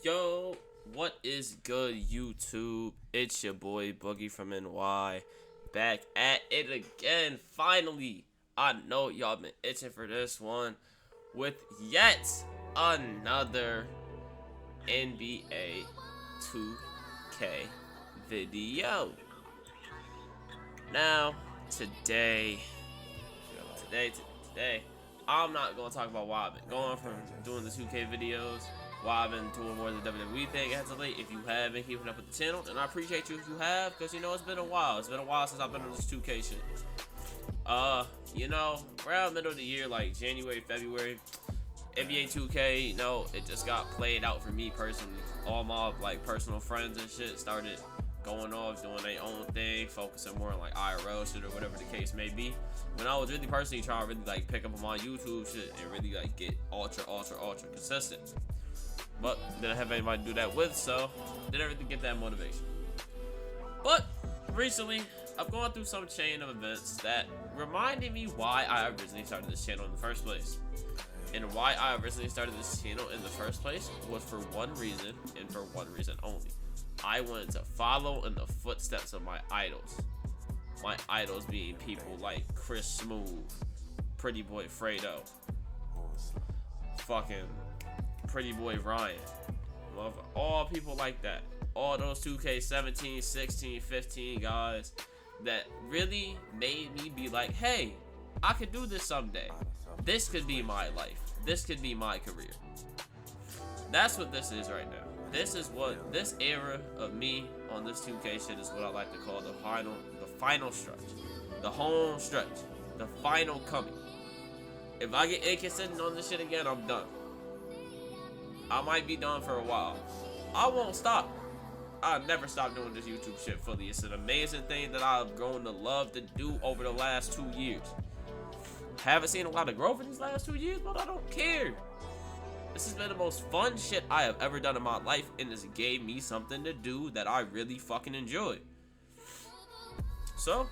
Yo, what is good, YouTube? It's your boy Boogie from NY, back at it again. Finally, I know y'all been itching for this one with yet another NBA 2K video. Now, today, I'm not gonna talk about why I've been going from doing the 2K videos. Why I've been doing more of the WWE thing as of late. If you have been keeping up with the channel, and I appreciate you if you have, because it's been a while. It's been a while since I've been on this 2K shit. Around middle of the year, like January, February, NBA 2K, it just got played out for me personally. All my personal friends and shit started going off, doing their own thing, focusing more on IRL shit or whatever the case may be. When I was really personally trying to really pick up on my YouTube shit and really get ultra consistent. But didn't have anybody to do that with, so didn't really get that motivation. But recently, I've gone through some chain of events that reminded me why I originally started this channel in the first place. And why I originally started this channel in the first place was for one reason, and for one reason only. I wanted to follow in the footsteps of my idols. My idols being people like Chris Smooth, Pretty Boy Fredo, fucking Pretty Boy Ryan. Love all people like that. All those 2K 17, 16, 15 guys that really made me be like, hey, I could do this someday. This could be my life. This could be my career. That's what this is right now. This era of me on this 2K shit is what I like to call the final stretch. The home stretch. The final coming. If I get inconsistent on this shit again, I'm done. I might be done for a while. I won't stop. I'll never stop doing this YouTube shit fully. It's an amazing thing that I've grown to love to do over the last 2 years. Haven't seen a lot of growth in these last 2 years, but I don't care. This has been the most fun shit I have ever done in my life, and this gave me something to do that I really fucking enjoy. So,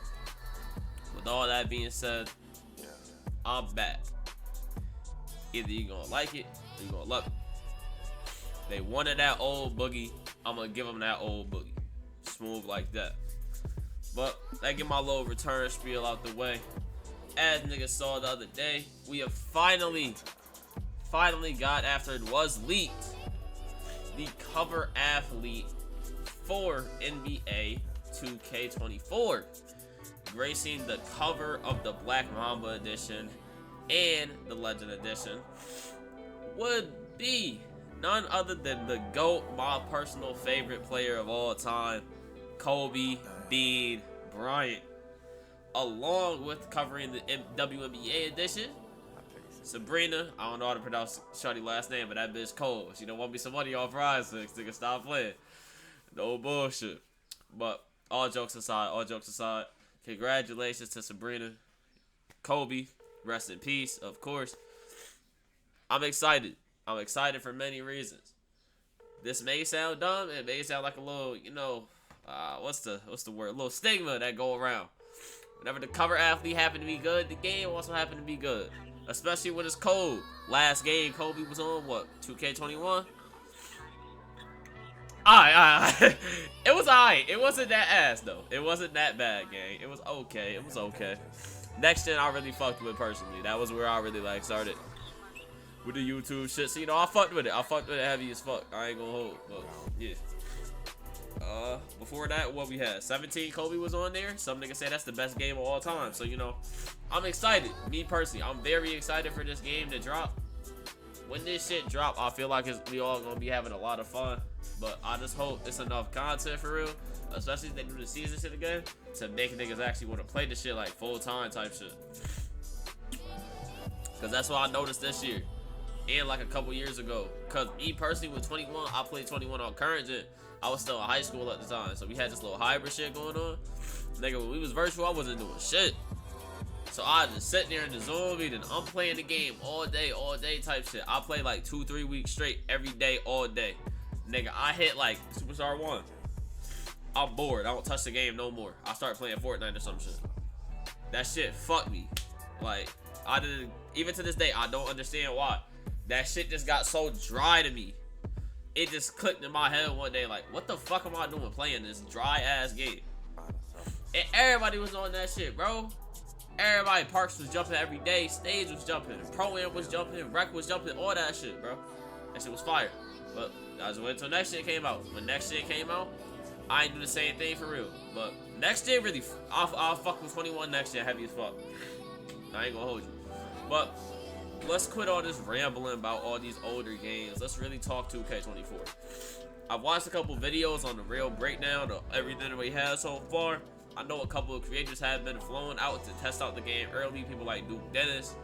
with all that being said, I'm back. Either you're gonna like it, or you're gonna love it. They wanted that old boogie, I'm gonna give them that old boogie. Smooth like that. But that get my little return spiel out the way. As niggas saw the other day, we have finally got, after it was leaked, the cover athlete for NBA 2K24, gracing the cover of the Black Mamba edition and the Legend edition, would be none other than the GOAT, my personal favorite player of all time, Kobe Bean Bryant. Along with covering the WNBA edition, Sabrina, I don't know how to pronounce shorty last name, but that bitch cold. She don't want me some money off Rise 6. Nigga, stop playing. No bullshit. But all jokes aside, congratulations to Sabrina. Kobe, rest in peace, of course. I'm excited. I'm excited for many reasons. This may sound dumb. It may sound like a little, what's the word? A little stigma that go around. Whenever the cover athlete happened to be good, the game also happened to be good. Especially when it's cold. Last game Kobe was on, what, 2K21? Alright. It was alright. It wasn't that ass, though. It wasn't that bad, gang. It was okay. It was okay. Next gen, I really fucked with personally. That was where I really, started with the YouTube shit. So, I fucked with it. I fucked with it heavy as fuck. I ain't gonna hold. But, yeah. Before that, what we had, 17 Kobe was on there. Some niggas say that's the best game of all time. So, I'm excited. Me personally, I'm very excited for this game to drop. When this shit drop, I feel like we all gonna be having a lot of fun. But I just hope it's enough content for real, especially if they do the season shit again, to make niggas actually want to play this shit full time type shit. Cause that's what I noticed this year. And a couple years ago. Cause me personally with 21, I played 21 on current gen. I was still in high school at the time, so we had this little hybrid shit going on. Nigga, when we was virtual, I wasn't doing shit. So I just sit there in the Zoom meeting. I'm playing the game all day type shit. I play 2-3 weeks straight, every day, all day. Nigga, I hit Superstar 1. I'm bored. I don't touch the game no more. I start playing Fortnite or some shit. That shit fucked me. I didn't, even to this day, I don't understand why. That shit just got so dry to me. it just clicked in my head one day, like, what the fuck am I doing playing this dry ass game? And everybody was on that shit, bro. Everybody, Parks was jumping every day, Stage was jumping, Pro-Am was jumping, Rec was jumping, all that shit, bro. That shit was fire. But I just waited until next shit came out. When next shit came out, I ain't do the same thing for real. But next year, really, I'll fuck with 21 next year, heavy as fuck. I ain't gonna hold you. But let's quit all this rambling about all these older games. Let's really talk 2K24. I've watched a couple videos on the real breakdown of everything that we had so far. I know a couple of creators have been flown out to test out the game early. People like Duke Dennis.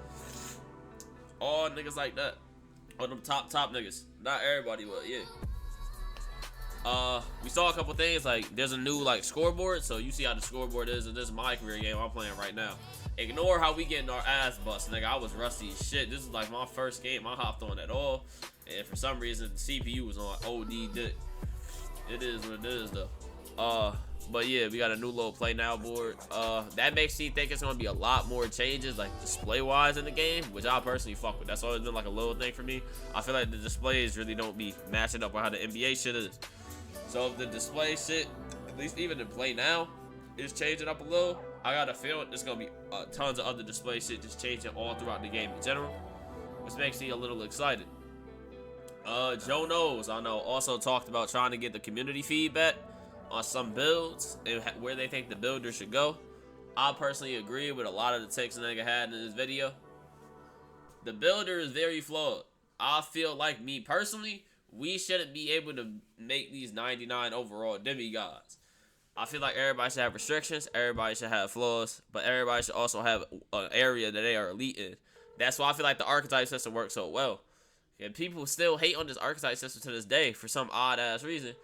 All niggas like that. All them top niggas. Not everybody, but yeah. We saw a couple things, like there's a new like scoreboard, so you see how the scoreboard is, and this is my career game I'm playing right now. Ignore how we getting our ass bust, nigga. I was rusty as shit. This is like my first game I hopped on at all, and for some reason the CPU was on OD dick. It is what it is though. But yeah, we got a new little play now board. That makes me think it's gonna be a lot more changes, like display wise in the game, which I personally fuck with. That's always been like a little thing for me. I feel like the displays really don't be matching up with how the NBA shit is. So if the display shit, at least even in play now, is changing up a little, I got a feeling there's gonna be tons of other display shit just changing all throughout the game in general, which makes me a little excited. Joe Knows, I know, also talked about trying to get the community feedback on some builds and where they think the builder should go. I personally agree with a lot of the takes the nigga had in this video. The builder is very flawed. I feel like, me personally, we shouldn't be able to make these 99 overall demigods. I feel like everybody should have restrictions, everybody should have flaws, but everybody should also have an area that they are elite in. That's why I feel like the archetype system works so well. And people still hate on this archetype system to this day for some odd ass reason.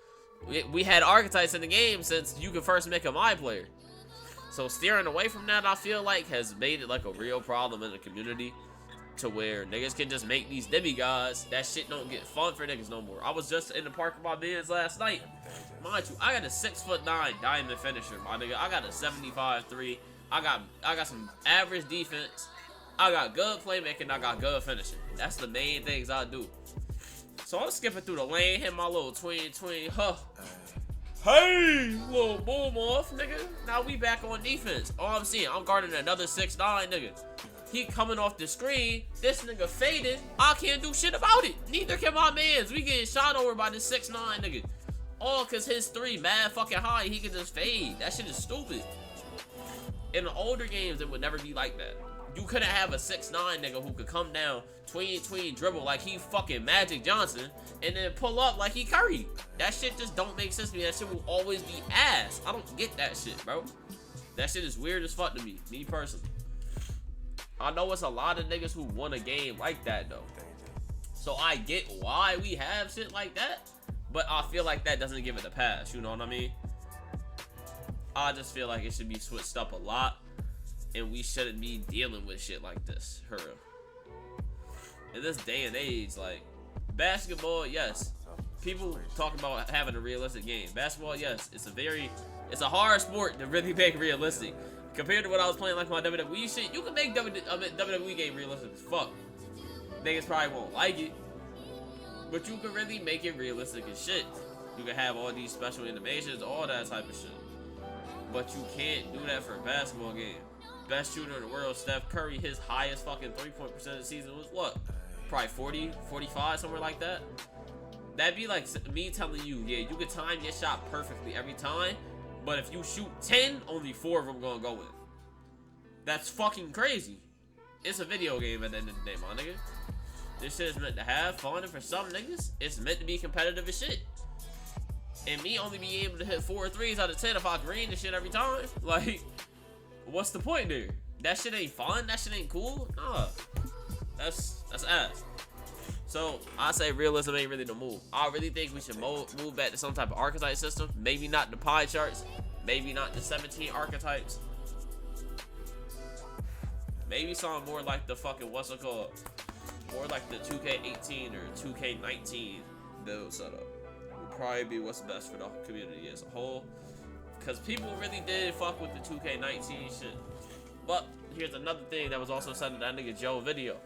We had archetypes in the game since you could first make a my player. So steering away from that, I feel like, has made it like a real problem in the community, to where niggas can just make these demigods. That shit don't get fun for niggas no more. I was just in the park with my mans last night. Mind you, I got a 6'9" diamond finisher, my nigga. I got a 75-3. I got some average defense. I got good playmaking. I got good finishing. That's the main things I do. So I'm skipping through the lane, hit my little tween, huh? Hey, little boom off, nigga. Now we back on defense. All I'm seeing, I'm guarding another 6'9", nigga. He coming off the screen. This nigga faded. I can't do shit about it. Neither can my mans. We getting shot over by this 6'9", nigga. All cause his 3 mad fucking high. He can just fade. That shit is stupid. In the older games, it would never be like that. You couldn't have a 6'9" nigga who could come down, tween, dribble like he fucking Magic Johnson, and then pull up like he Curry. That shit just don't make sense to me. That shit will always be ass. I don't get that shit, bro. That shit is weird as fuck to me personally. I know it's a lot of niggas who won a game like that, though. So I get why we have shit like that, but I feel like that doesn't give it a pass, you know what I mean? I just feel like it should be switched up a lot, and we shouldn't be dealing with shit like this, for real. In this day and age, like, basketball, yes. People talk about having a realistic game. Basketball, yes. It's a hard sport to really make realistic. Compared to what I was playing like my WWE shit, you can make WWE game realistic as fuck. Niggas probably won't like it, but you can really make it realistic as shit. You can have all these special animations, all that type of shit. But you can't do that for a basketball game. Best shooter in the world, Steph Curry, his highest fucking 3-point percentage of the season was what? Probably 40, 45, somewhere like that. That'd be like me telling you, yeah, you can time your shot perfectly every time, but if you shoot 10, only 4 of them gonna go in. That's fucking crazy. It's a video game at the end of the day, my nigga. This shit is meant to have fun, and for some niggas, it's meant to be competitive as shit. And me only being able to hit 4 threes out of 10 if I green this shit every time, like, what's the point there? That shit ain't fun? That shit ain't cool? Nah. That's ass. So, I say realism ain't really the move. I really think we should move back to some type of archetype system. Maybe not the pie charts. Maybe not the 17 archetypes. Maybe something more like the fucking, what's it called? More like the 2K18 or 2K19 build setup. Would probably be what's best for the community as a whole. Because people really did fuck with the 2K19 shit. But here's another thing that was also said in that nigga Joe video.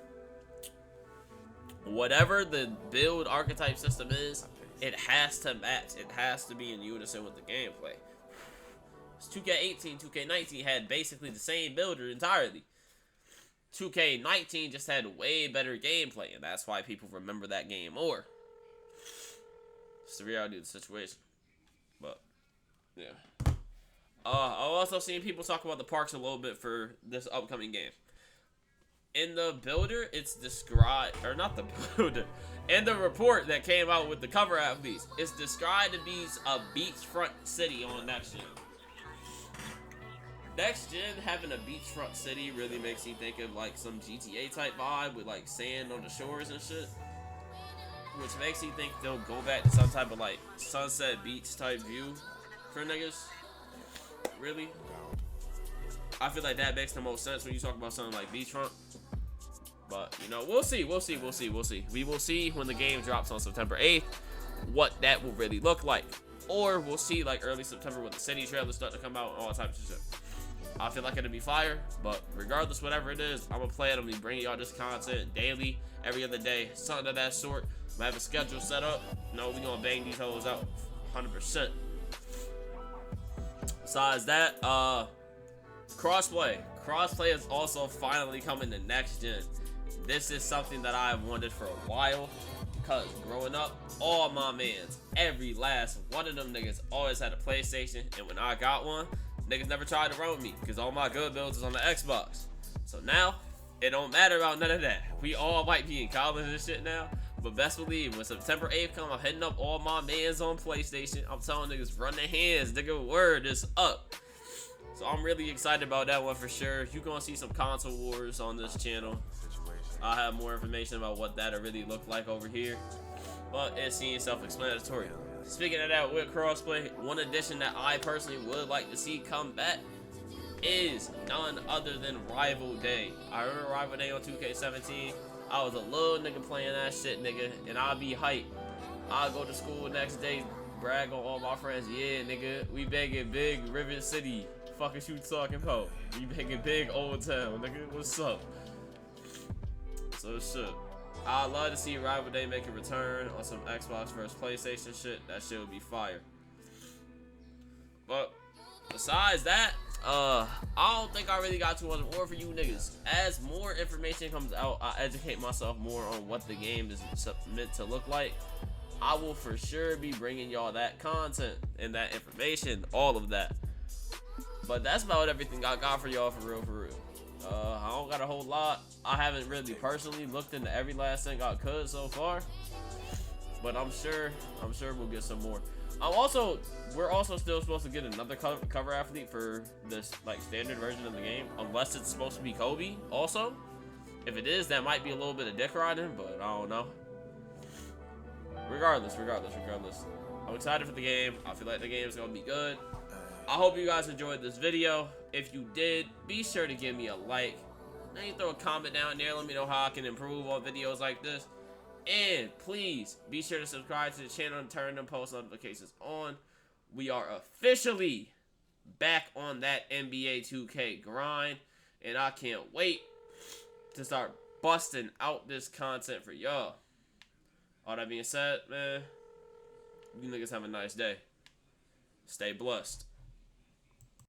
Whatever the build archetype system is, It has to match. It has to be in unison with the gameplay. 2K18, 2K19 had basically the same builder entirely. 2K19 just had way better gameplay, and that's why people remember that game more. It's the reality of the situation. But, yeah. I've also seen people talk about the parks a little bit for this upcoming game. In the builder, it's described, or not the builder, in the report that came out with the cover athletes, it's described to be a beachfront city on next gen. Next gen having a beachfront city really makes you think of like some GTA type vibe with like sand on the shores and shit. Which makes you think they'll go back to some type of like sunset beach type view for niggas. Really? I feel like that makes the most sense when you talk about something like beachfront. But, you know, we'll see. We will see when the game drops on September 8th what that will really look like. Or we'll see like early September when the city trailers start to come out and all types of shit. I feel like it'll be fire, but regardless, whatever it is, I'm gonna play it. I'm gonna be bringing y'all this content daily, every other day, something of that sort. I have a schedule set up. No, we gonna bang these hoes out 100%. Besides that, crossplay. Crossplay is also finally coming to next gen. This is something that I've wanted for a while, because growing up, all my mans, every last one of them niggas always had a PlayStation, and when I got one, niggas never tried to run with me because all my good builds is on the Xbox. So now, it don't matter about none of that. We all might be in college and shit now, but best believe when September 8th come, I'm hitting up all my mans on PlayStation. I'm telling niggas, run their hands, nigga, word is up. So I'm really excited about that one for sure. You gonna see some console wars on this channel. I'll have more information about what that'll really look like over here, but it seems self-explanatory. Speaking of that, with crossplay, one addition that I personally would like to see come back is none other than Rival Day. I remember Rival Day on 2K17. I was a little nigga playing that shit, nigga, and I'll be hyped. I'll go to school next day, brag on all my friends. Yeah, nigga, we banging big Rivet City. Fuck is you talking about? We banging big Old Town, nigga. What's up? So shit. I'd love to see Rival Day make a return on some Xbox versus PlayStation shit. That shit would be fire. But besides that, I don't think I really got too much more for you niggas. As more information comes out, I educate myself more on what the game is meant to look like. I will for sure be bringing y'all that content and that information, all of that. But that's about everything I got for y'all for real, for real. I don't got a whole lot. I haven't really personally looked into every last thing I could so far, but I'm sure we'll get some more. We're also still supposed to get another cover athlete for this like standard version of the game, unless it's supposed to be Kobe. Also, if it is, that might be a little bit of dick riding, but I don't know. Regardless, I'm excited for the game. I feel like the game is gonna be good. I hope you guys enjoyed this video. If you did, be sure to give me a like. Maybe throw a comment down there. Let me know how I can improve on videos like this. And please be sure to subscribe to the channel and turn them post notifications on. We are officially back on that NBA 2K grind, and I can't wait to start busting out this content for y'all. All that being said, man, you niggas have a nice day. Stay blessed.